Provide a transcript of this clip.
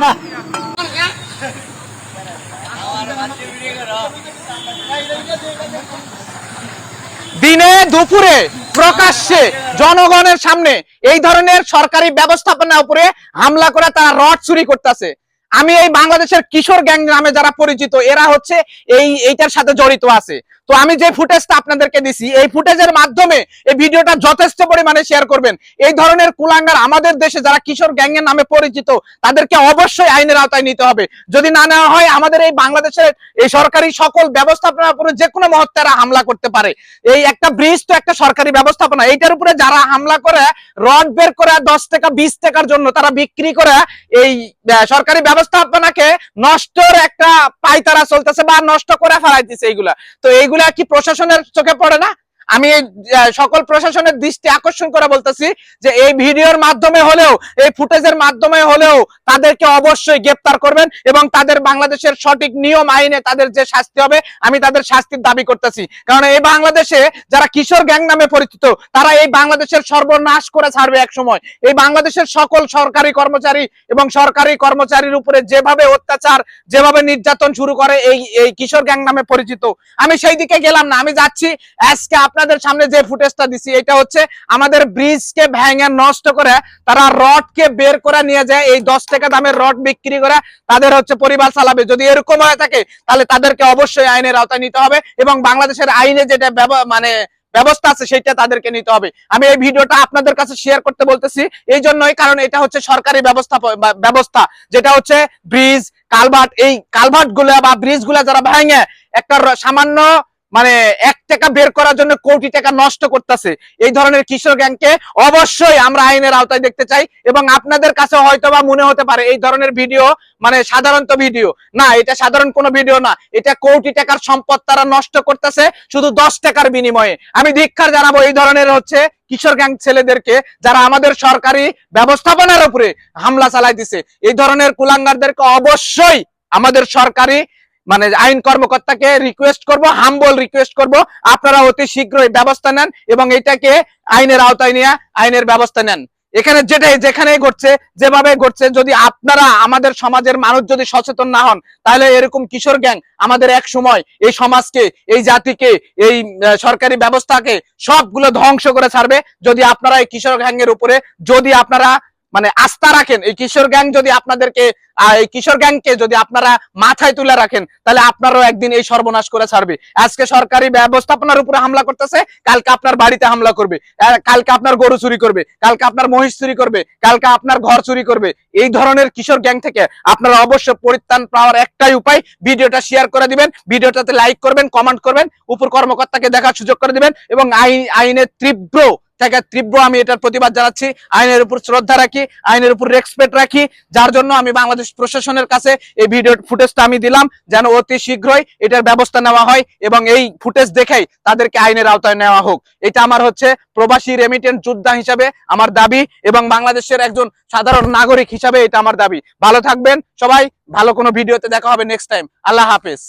না দিনে দুপুরে প্রকাশ্যে জনগণের সামনে এই ধরনের সরকারি ব্যবস্থাপনার উপরে হামলা করে তারা রড চুরি করতেছে। আমি এই বাংলাদেশের কিশোর গ্যাং নামে যারা পরিচিত এরা হচ্ছে এইটার সাথে জড়িত আছে। তো আমি যে ফুটেজটা আপনাদেরকে দিছি এই ফুটেজের মাধ্যমে এই ভিডিওটা যথেষ্ট পরিমাণে শেয়ার করবেন। এই ধরনের কুলাঙ্গার আমাদের দেশে যারা কিশোর গ্যাংয়ের নামে পরিচিত তাদেরকে অবশ্যই আইনের আওতায় নিতে হবে। যদি না নেওয়া হয় আমাদের এই বাংলাদেশের এই সরকারি সকল ব্যবস্থাপনার উপরে যে কোনো মুহূর্তে এরা হামলা করতে পারে। এই একটা ব্রিজ তো একটা সরকারি ব্যবস্থাপনা, এইটার উপরে যারা হামলা করে রড বের করে 10 টাকা 20 টাকার জন্য তারা বিক্রি করে এই সরকারি ব্যবস্থাপনাকে নষ্টর একটা পায়তারা চলতেছে বা নষ্ট করে ফেলাইতেছে এইগুলা। তো এইগুলা কি প্রশাসনের চোখে পড়ে না? আমি সকল প্রশাসনের দৃষ্টি আকর্ষণ করে বলতেছি যে এই ভিডিওর মাধ্যমে হলেও এই ফুটেজের মাধ্যমে হলেও তাদেরকে অবশ্যই গ্রেফতার করবেন এবং তাদের বাংলাদেশের সঠিক নিয়ম আইনে তাদের যে শাস্তি হবে আমি তাদের শাস্তির দাবি করতেছি। কারণ এই বাংলাদেশে যারা কিশোর গ্যাং নামে পরিচিত তারা এই বাংলাদেশের সর্বনাশ করে ছাড়বে এক সময়। এই বাংলাদেশের সকল সরকারি কর্মচারী এবং সরকারি কর্মচারীর উপরে যেভাবে অত্যাচার যেভাবে নির্যাতন শুরু করে এই কিশোর গ্যাং নামে পরিচিত, আমি সেই দিকে গেলাম না, আমি যাচ্ছি আজকে আপনাদের সামনে যে ফুটেজটা দিছি এটা হচ্ছে আমাদের ব্রিজকে ভেঙে নষ্ট করে তারা রডকে বের করে নিয়ে যায় এই 10 টাকা দামের রড বিক্রি করে তাদের হচ্ছে পরিবার চালাবে। যদি এরকম হয়ে থাকে তাহলে তাদেরকে অবশ্যই আইনের আওতায় নিতে হবে এবং বাংলাদেশের আইনে যেটা ব্যবস্থা আছে সেটা তাদেরকে নিতে হবে। আমি এই ভিডিওটা আপনাদের কাছে শেয়ার করতে বলতেছি এই জন্যই কারণ এটা হচ্ছে সরকারি ব্যবস্থা যেটা হচ্ছে ব্রিজ কালভার্ট, এই কালভার্ট গুলা বা ব্রিজ গুলা যারা ভেঙে একটা সামান্য 1 টাকা বের করার জন্য কোটি টাকা নষ্ট করতেছে এই ধরনের কিশোর গ্যাংকে অবশ্যই আমরা আইনের আওতায় দেখতে চাই। এবং আপনাদের কাছে হয়তোবা মনে হতে পারে এই ধরনের ভিডিও সাধারণত ভিডিও না, এটা সাধারণ কোনো ভিডিও না, এটা কোটি টাকার সম্পদ তারা নষ্ট করতেছে শুধু 10 টাকার বিনিময়ে। আমি ধিক্কার জানাবো এই ধরনের হচ্ছে কিশোর গ্যাং ছেলেদেরকে যারা আমাদের সরকারি ব্যবস্থাপনার উপরে হামলা চালাইতেছে। এই ধরনের কুলাঙ্গারদেরকে অবশ্যই আমাদের সরকারি আইন কর্মকর্তাকে রিকোয়েস্ট করব, হাম্বল রিকোয়েস্ট করব, আপনারা অতি শীঘ্রই ব্যবস্থা নেন এবং এটাকে আইনের আওতায় নিয়ে আইনের ব্যবস্থা নেন। এখানে যেখানেই ঘটছে যেভাবে ঘটছে যদি আপনারা আমাদের সমাজের মানুষ যদি সচেতন না হন তাহলে এরকম কিশোর গ্যাং আমাদের এক সময় এই সমাজকে এই জাতিকে এই সরকারি ব্যবস্থাকে সবগুলো ধ্বংস করে ছাড়বে। যদি আপনারা এই কিশোর গ্যাংয়ের উপরে যদি আপনারা আস্থা রাখেন, এই কিশোর গ্যাং যদি আপনাদেরকে এই কিশোর গ্যাংকে যদি আপনারা মাথায় তুলে রাখেন তাহলে আপনারাও একদিন এই সর্বনাশ করে ছাড়বে। আজকে সরকারি ব্যবস্থাপনার উপরে হামলা করতেছে, কালকে আপনার বাড়িতে হামলা করবে, কালকে আপনার গরু চুরি করবে, কালকে আপনার মহিষ চুরি করবে, কালকে আপনার ঘর চুরি করবে। এই ধরনের কিশোর গ্যাং থেকে আপনারা অবশ্যই পরিত্রাণ পাওয়ার একটাই উপায়, ভিডিওটা শেয়ার করে দিবেন, ভিডিওটাতে লাইক করবেন, কমেন্ট করবেন, উপর কর্মকর্তাকে দেখার সুযোগ করে দিবেন এবং আইনের তীব্র আমি এটার প্রতিবাদ জানাচ্ছি। আইনের উপর শ্রদ্ধা রাখি, আইনের উপর রেসপেক্ট রাখি, যার জন্য আমি বাংলাদেশ প্রশাসনের কাছে এই ভিডিও ফুটেজটা আমি দিলাম যেন অতি শীঘ্রই এটার ব্যবস্থা নেওয়া হয় এবং এই ফুটেজ দেখেই তাদেরকে আইনের আওতায় নেওয়া হোক। এটা আমার হচ্ছে প্রবাসী রেমিটেন্স যোদ্ধা হিসাবে আমার দাবি এবং বাংলাদেশের একজন সাধারণ নাগরিক হিসাবে এটা আমার দাবি। ভালো থাকবেন সবাই, ভালো কোনো ভিডিওতে দেখা হবে নেক্সট টাইম। আল্লাহ হাফেজ।